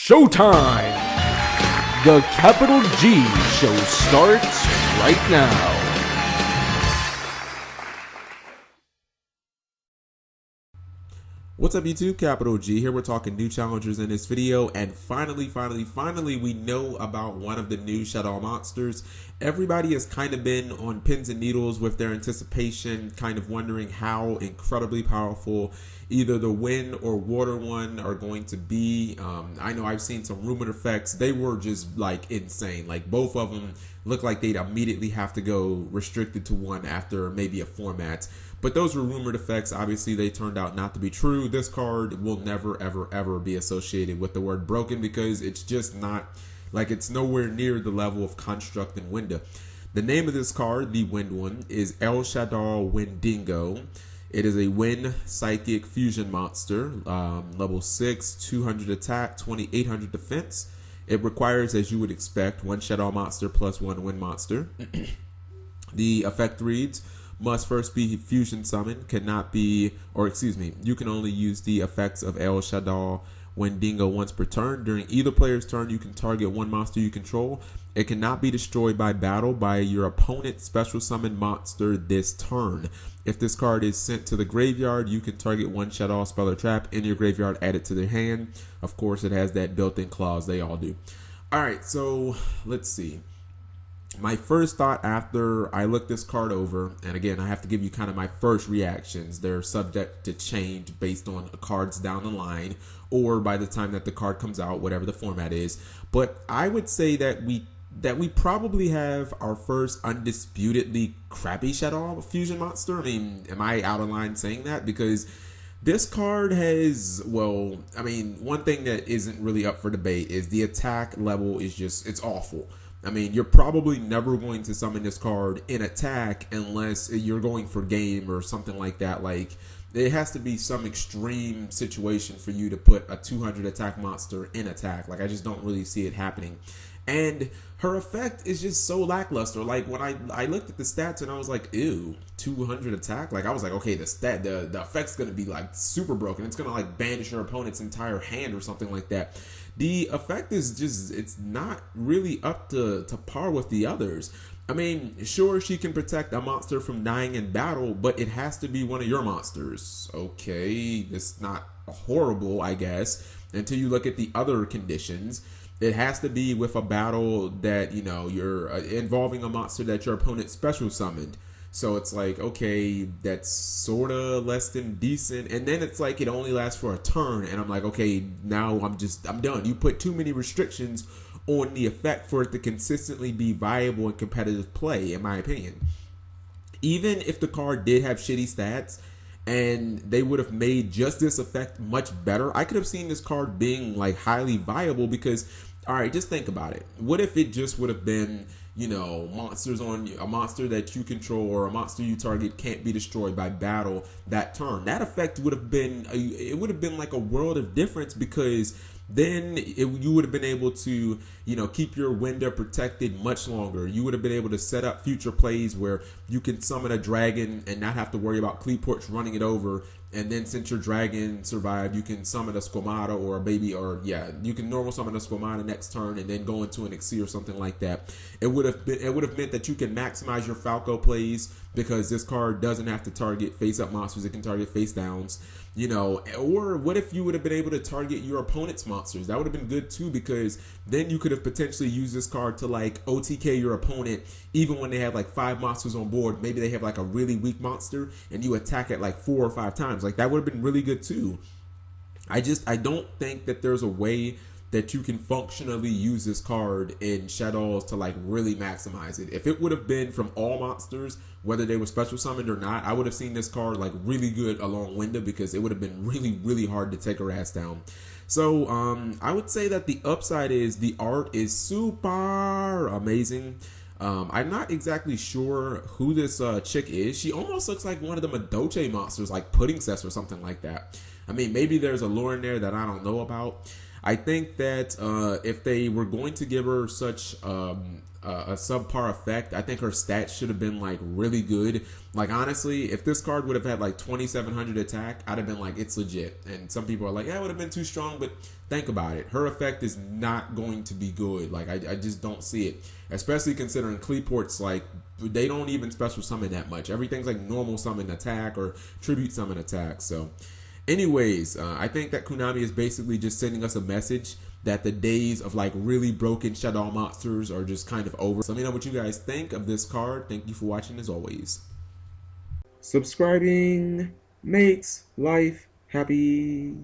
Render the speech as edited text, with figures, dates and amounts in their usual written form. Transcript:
Showtime! The Capital G show starts right now. What's up YouTube, Capital G here. We're talking new challengers in this video, and finally we know about one of the new Shaddoll monsters. Everybody has kind of been on pins and needles with their anticipation, kind of wondering how incredibly powerful either the wind or water one are going to be. I know I've seen some rumored effects. They were just like insane. Like both of them look like they'd immediately have to go restricted to one after maybe a format. But those were rumored effects. Obviously, they turned out not to be true. This card will never, ever be associated with the word broken because it's just not, like, it's nowhere near the level of construct and Winda. The name of this card, the wind one, is Shaddoll Wendigo. It is a wind psychic fusion monster, level 6, 200 attack, 2800 defense. It requires, as you would expect, one Shaddoll monster plus one wind monster. The effect reads: must first be fusion summoned, cannot be, or excuse me, you can only use the effects of Shaddoll Wendigo once per turn. During either player's turn, you can target one monster you control. It cannot be destroyed by battle by your opponent's special summoned monster this turn. If this card is sent to the graveyard, you can target one Shaddoll spell or trap in your graveyard, add it to their hand. Of course, it has that built-in clause, they all do. Alright, so let's see. My first thought after I looked this card over, and again, I have to give you kind of my first reactions. They're subject to change based on cards down the line or by the time that the card comes out, whatever the format is. But I would say that we probably have our first undisputedly crappy Shaddoll fusion monster. I mean, am I out of line saying that? Because this card has, well, I mean, one thing that isn't really up for debate is the attack level is just, it's awful. I mean, you're probably never going to summon this card in attack unless you're going for game or something like that. Like, it has to be some extreme situation for you to put a 200 attack monster in attack. Like, I just don't really see it happening. And her effect is just so lackluster. Like, when I looked at the stats and I was like, ew, 200 attack? Like, I was like, okay, the effect's going to be, like, super broken. It's going to, like, banish your opponent's entire hand or something like that. The effect is just, it's not really up to par with the others. I mean, sure, she can protect a monster from dying in battle, but it has to be one of your monsters. Okay, it's not horrible, I guess, until you look at the other conditions. It has to be with a battle that, you know, you're involving a monster that your opponent special summoned. So it's like, okay, that's sort of less than decent. And then it's like it only lasts for a turn. And I'm like, okay, now I'm done. You put too many restrictions on the effect for it to consistently be viable in competitive play, in my opinion. Even if the card did have shitty stats and they would have made just this effect much better, I could have seen this card being like highly viable because, all right, just think about it. What if it just would have been, you know, monsters on a monster that you control or a monster you target can't be destroyed by battle that turn? That effect would have been, it would have been like a world of difference because then you would have been able to, you know, keep your window protected much longer. You would have been able to set up future plays where you can summon a dragon and not have to worry about Cleatporch running it over. And then since your dragon survived, you can summon a Squamata or a baby, or yeah, you can normal summon a Squamata next turn and then go into an Exceed or something like that. It would have meant that you can maximize your Falco plays because this card doesn't have to target face up monsters, it can target face downs. You know, or what if you would have been able to target your opponent's monsters? That would have been good too, because then you could have potentially used this card to like OTK your opponent even when they have like 5 monsters on board. Maybe they have like a really weak monster and you attack it like 4 or 5 times. Like that would have been really good too. I don't think that there's a way that you can functionally use this card in Shaddolls to like really maximize it. If it would have been from all monsters, whether they were special summoned or not, I would have seen this card like really good along Winda because it would have been really hard to take her ass down. So I would say that the upside is the art is super amazing. I'm not exactly sure who this chick is. She almost looks like one of the Madoche monsters, like Pudding Cess or something like that. I mean, maybe there's a lore in there that I don't know about. I think that if they were going to give her such a subpar effect, I think her stats should have been like really good. Like honestly, if this card would have had like 2700 attack, I'd have been like, it's legit. And some people are like, yeah, it would have been too strong, but think about it. Her effect is not going to be good. Like I just don't see it, especially considering Kleeport's like, they don't even special summon that much. Everything's like normal summon attack or tribute summon attack. So anyways, I think that Konami is basically just sending us a message that the days of like really broken Shaddoll monsters are just kind of over. So let me know what you guys think of this card. Thank you for watching as always. Subscribing makes life happy.